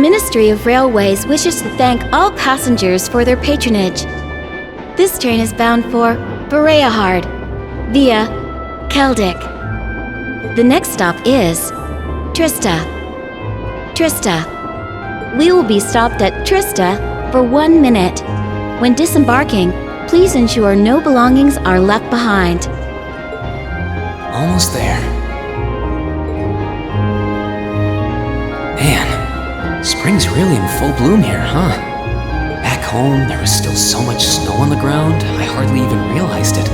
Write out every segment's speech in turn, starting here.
Ministry of Railways wishes to thank all passengers for their patronage. This train is bound for Boreahard via Keldik. The next stop is Trista. We will be stopped at Trista for 1 minute. When disembarking, please ensure no belongings are left behind. Almost there. Man, spring's really in full bloom here, huh? Back home, there was still so much snow on the ground, I hardly even realized it.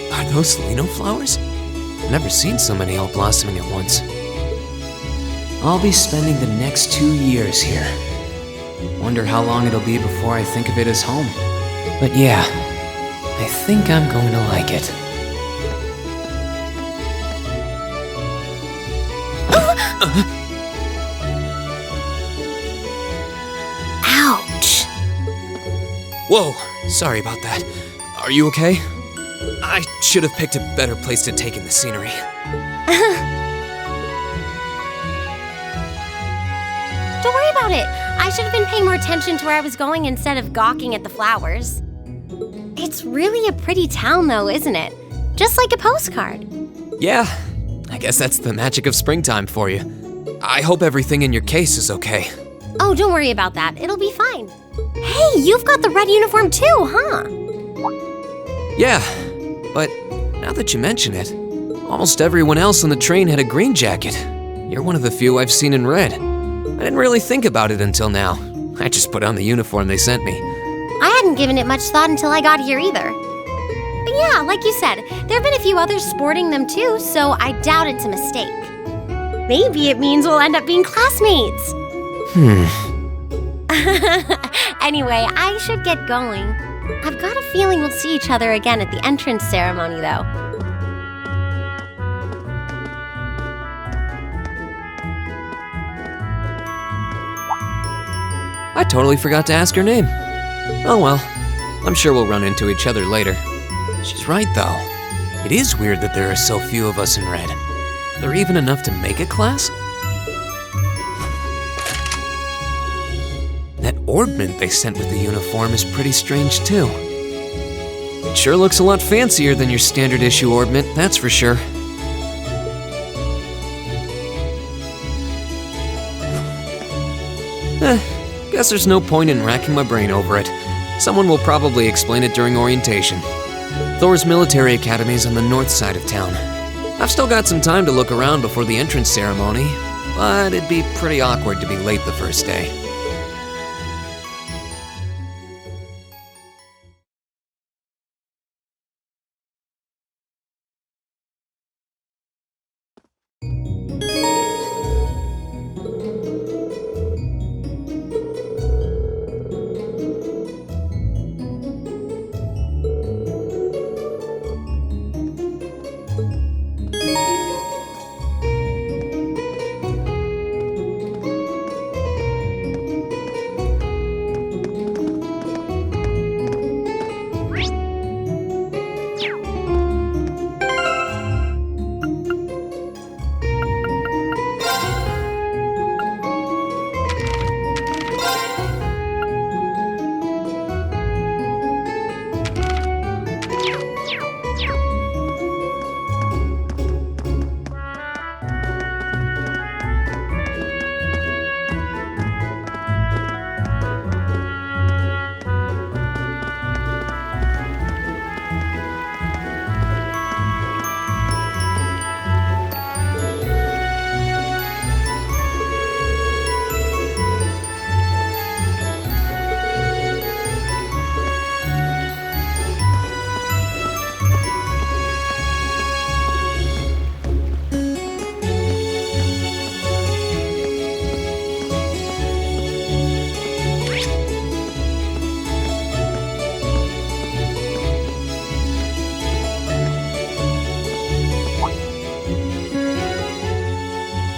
Are those lino flowers? I've never seen so many all blossoming at once. I'll be spending the next 2 years here. Wonder how long it'll be before I think of it as home. But yeah, I think I'm going to like it. Ouch! Whoa, sorry about that. Are you okay? I should have picked a better place to take in the scenery. Don't worry about it. I should have been paying more attention to where I was going instead of gawking at the flowers. It's really a pretty town though, isn't it? Just like a postcard. Yeah, I guess that's the magic of springtime for you. I hope everything in your case is okay. Oh, don't worry about that. It'll be fine. Hey, you've got the red uniform too, huh? Yeah, but now that you mention it, almost everyone else on the train had a green jacket. You're one of the few I've seen in red. I didn't really think about it until now. I just put on the uniform they sent me. I hadn't given it much thought until I got here either. But yeah, like you said, there have been a few others sporting them too, so I doubt it's a mistake. Maybe it means we'll end up being classmates. Anyway, I should get going. I've got a feeling we'll see each other again at the entrance ceremony, though. I totally forgot to ask her name. Oh well, I'm sure we'll run into each other later. She's right, though. It is weird that there are so few of us in red. Are there even enough to make a class? That orbment they sent with the uniform is pretty strange, too. It sure looks a lot fancier than your standard issue orbment, that's for sure. Guess there's no point in racking my brain over it. Someone will probably explain it during orientation. Thors Military Academy is on the north side of town. I've still got some time to look around before the entrance ceremony, but it'd be pretty awkward to be late the first day.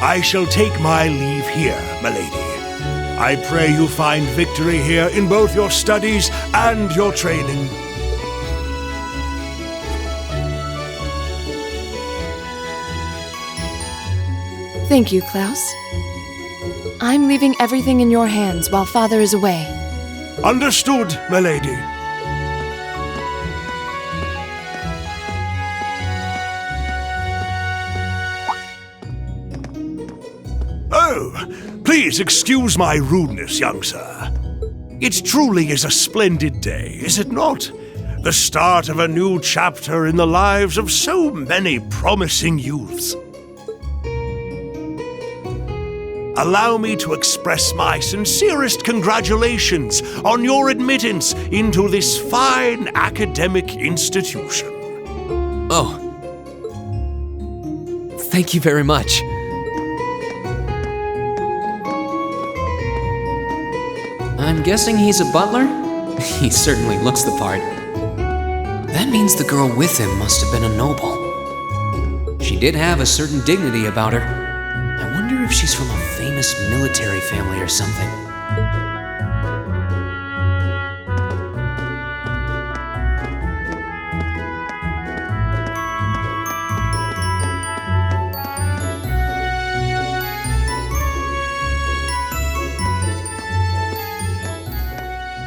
I shall take my leave here, milady. I pray you find victory here in both your studies and your training. Thank you, Klaus. I'm leaving everything in your hands while Father is away. Understood, milady. Oh, please excuse my rudeness, young sir. It truly is a splendid day, is it not? The start of a new chapter in the lives of so many promising youths. Allow me to express my sincerest congratulations on your admittance into this fine academic institution. Oh. Thank you very much. I'm guessing he's a butler? He certainly looks the part. That means the girl with him must have been a noble. She did have a certain dignity about her. I wonder if she's from a famous military family or something.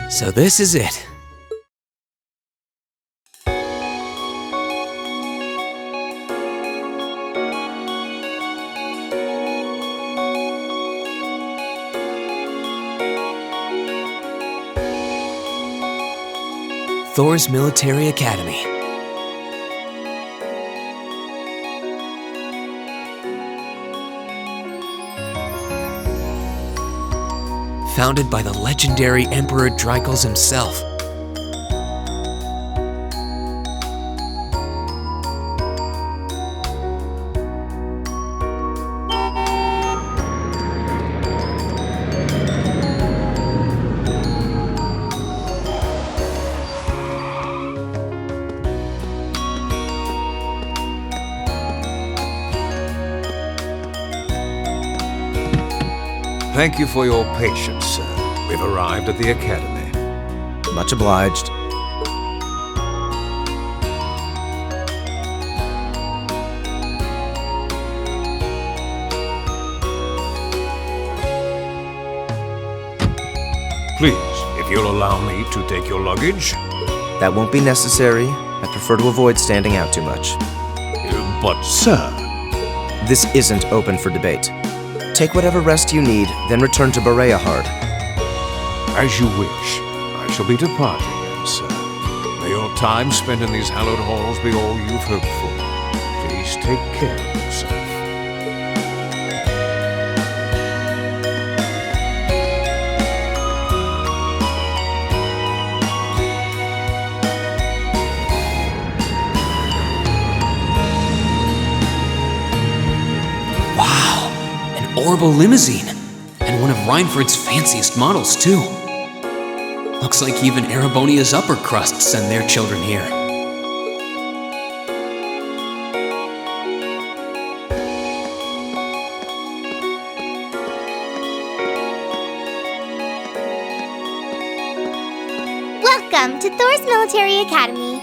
So this is it. Thors Military Academy. Founded by the legendary Emperor Dreikels himself. Thank you for your patience, sir. We've arrived at the Academy. Much obliged. Please, if you'll allow me to take your luggage. That won't be necessary. I prefer to avoid standing out too much. But, sir... This isn't open for debate. Take whatever rest you need, then return to Bereahard. As you wish. I shall be departing then, sir. May your time spent in these hallowed halls be all you've hoped for. Please take care of yourself. Orbital limousine, and one of Reinford's fanciest models, too. Looks like even Erebonia's upper crust send their children here. Welcome to Thors Military Academy.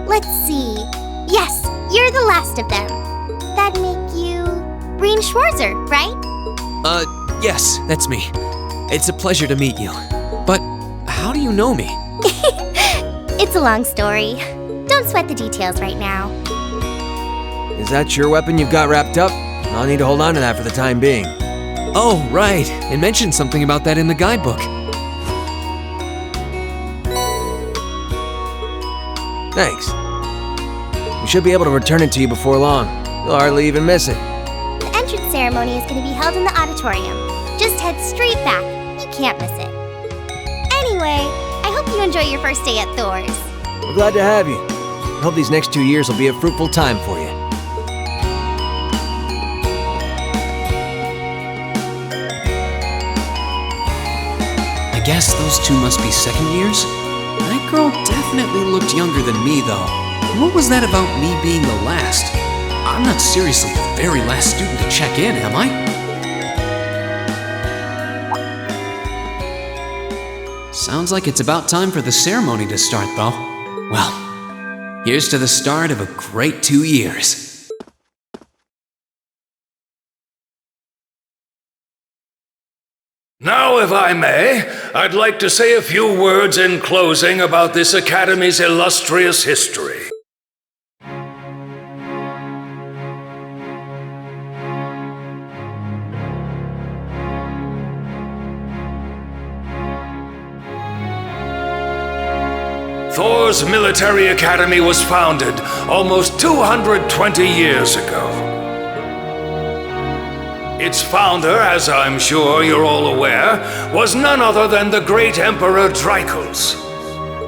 Let's see. Yes, you're the last of them. That'd make you Breen Schwarzer, right? Yes, that's me. It's a pleasure to meet you. But how do you know me? It's a long story. Don't sweat the details right now. Is that your weapon you've got wrapped up? I'll need to hold on to that for the time being. Oh, right. It mentioned something about that in the guidebook. Thanks. We should be able to return it to you before long. You'll hardly even miss it. The entrance ceremony is going to be held in the auditorium. Just head straight back. You can't miss it. Anyway, I hope you enjoy your first day at Thors. We're glad to have you. I hope these next 2 years will be a fruitful time for you. I guess those two must be second years? That girl definitely looked younger than me, though. What was that about me being the last? I'm not seriously the very last student to check in, am I? Sounds like it's about time for the ceremony to start, though. Well, here's to the start of a great 2 years. Now, if I may, I'd like to say a few words in closing about this Academy's illustrious history. Thors Military Academy was founded almost 220 years ago. Its founder, as I'm sure you're all aware, was none other than the great Emperor Drykos.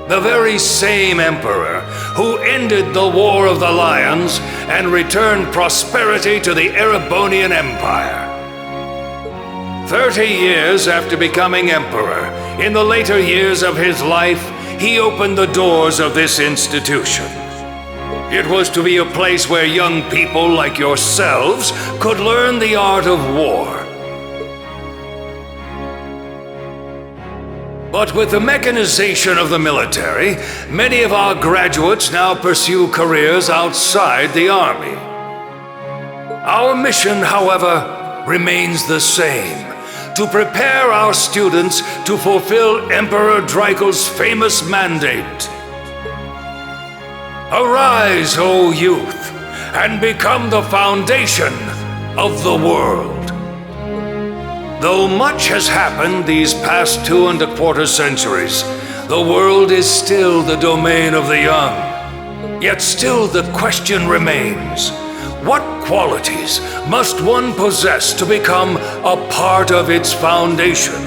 The very same emperor who ended the War of the Lions and returned prosperity to the Erebonian Empire. 30 years after becoming emperor, in the later years of his life, he opened the doors of this institution. It was to be a place where young people like yourselves could learn the art of war. But with the mechanization of the military, many of our graduates now pursue careers outside the army. Our mission, however, remains the same: to prepare our students to fulfill Emperor Drykos' famous mandate. Arise, O youth, and become the foundation of the world. Though much has happened these past 2¼ centuries, the world is still the domain of the young. Yet still the question remains: what qualities must one possess to become a part of its foundation?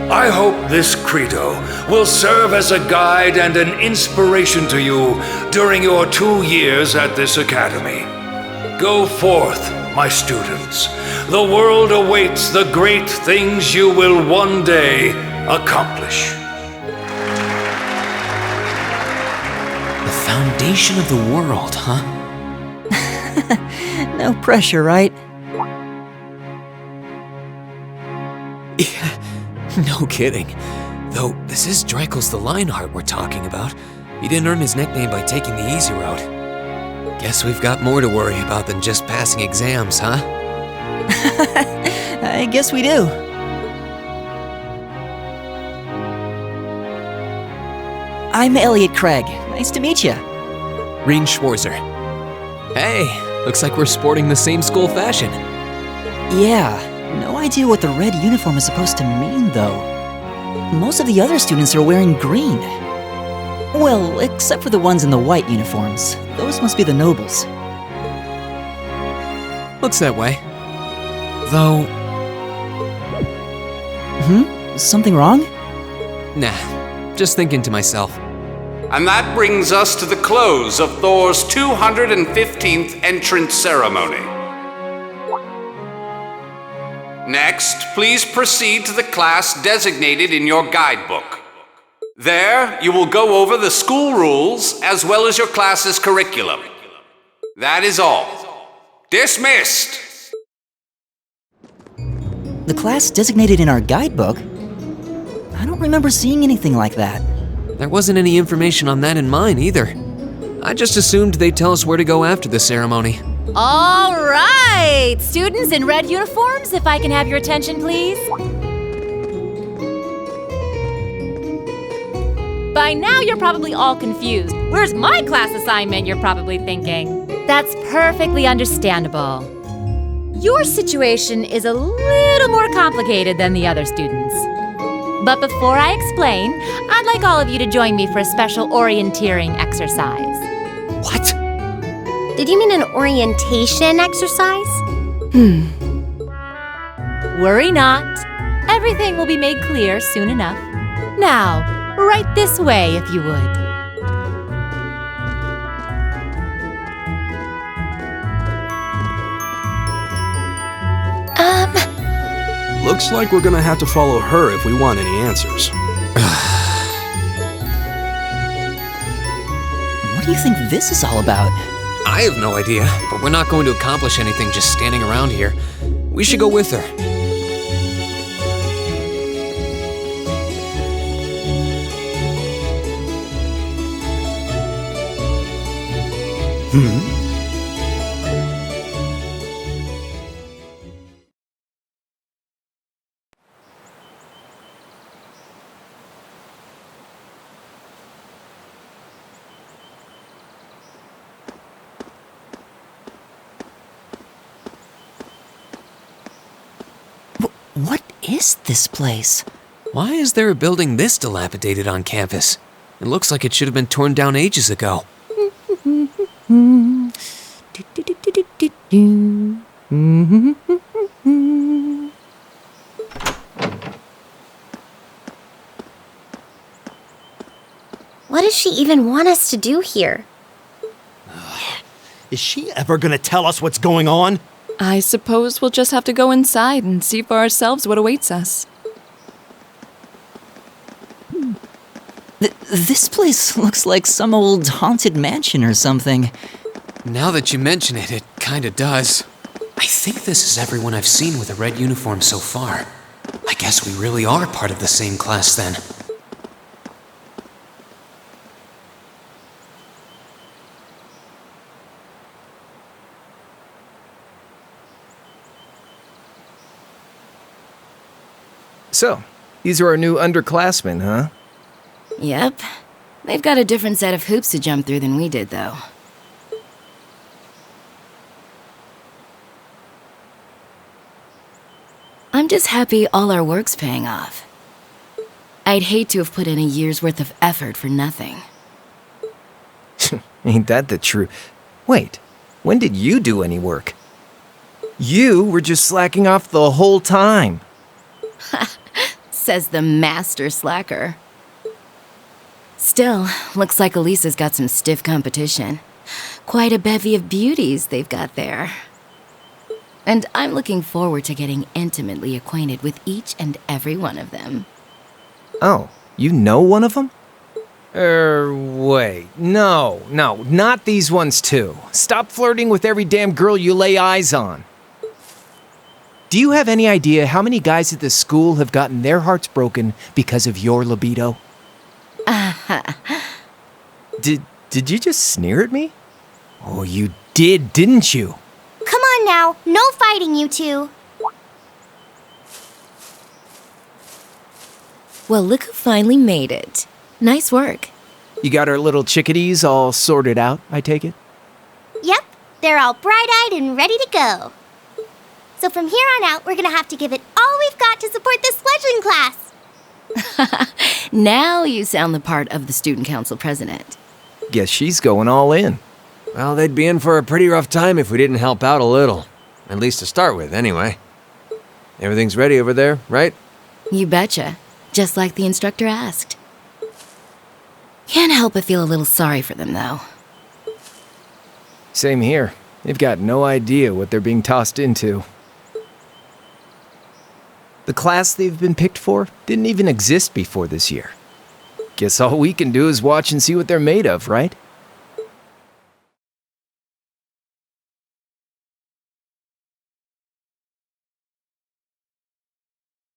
I hope this credo will serve as a guide and an inspiration to you during your 2 years at this academy. Go forth, my students. The world awaits the great things you will one day accomplish. The foundation of the world, huh? No pressure, right? Yeah, no kidding. Though this is Drykos the Lionheart we're talking about. He didn't earn his nickname by taking the easy route. Guess we've got more to worry about than just passing exams, huh? I guess we do. I'm Elliot Craig. Nice to meet you. Reen Schwarzer. Hey, looks like we're sporting the same school fashion. Yeah, no idea what the red uniform is supposed to mean, though. Most of the other students are wearing green. Well, except for the ones in the white uniforms. Those must be the nobles. Looks that way. Though... Something wrong? Nah, just thinking to myself. And that brings us to the close of Thors' 215th entrance ceremony. Next, please proceed to the class designated in your guidebook. There, you will go over the school rules as well as your class's curriculum. That is all. Dismissed! The class designated in our guidebook? I don't remember seeing anything like that. There wasn't any information on that in mine either. I just assumed they'd tell us where to go after the ceremony. All right! Students in red uniforms, if I can have your attention, please. By now, you're probably all confused. Where's my class assignment, you're probably thinking. That's perfectly understandable. Your situation is a little more complicated than the other students. But before I explain, I'd like all of you to join me for a special orienteering exercise. What? Did you mean an orientation exercise? Worry not. Everything will be made clear soon enough. Now, right this way, if you would. Looks like we're gonna have to follow her if we want any answers. do you think this is all about? I have no idea, but we're not going to accomplish anything just standing around here. We should go with her. What is this place? Why is there a building this dilapidated on campus? It looks like it should have been torn down ages ago. What does she even want us to do here? Is she ever gonna tell us what's going on? I suppose we'll just have to go inside and see for ourselves what awaits us. This place looks like some old haunted mansion or something. Now that you mention it, it kinda does. I think this is everyone I've seen with a red uniform so far. I guess we really are part of the same class then. So, these are our new underclassmen, huh? Yep. They've got a different set of hoops to jump through than we did, though. I'm just happy all our work's paying off. I'd hate to have put in a year's worth of effort for nothing. Ain't that the truth? Wait, when did you do any work? You were just slacking off the whole time. Says the master slacker. Still, looks like Elisa's got some stiff competition. Quite a bevy of beauties they've got there. And I'm looking forward to getting intimately acquainted with each and every one of them. Oh, you know one of them? Wait. No, not these ones too. Stop flirting with every damn girl you lay eyes on. Do you have any idea how many guys at this school have gotten their hearts broken because of your libido? Did you just sneer at me? Oh, you did, didn't you? Come on now, no fighting, you two. Well, look who finally made it. Nice work. You got our little chickadees all sorted out, I take it? Yep, they're all bright-eyed and ready to go. So from here on out, we're gonna have to give it all we've got to support this fledgling class. Now you sound the part of the student council president. Guess she's going all in. Well, they'd be in for a pretty rough time if we didn't help out a little. At least to start with, anyway. Everything's ready over there, right? You betcha. Just like the instructor asked. Can't help but feel a little sorry for them, though. Same here. They've got no idea what they're being tossed into. The class they've been picked for didn't even exist before this year. Guess all we can do is watch and see what they're made of, right?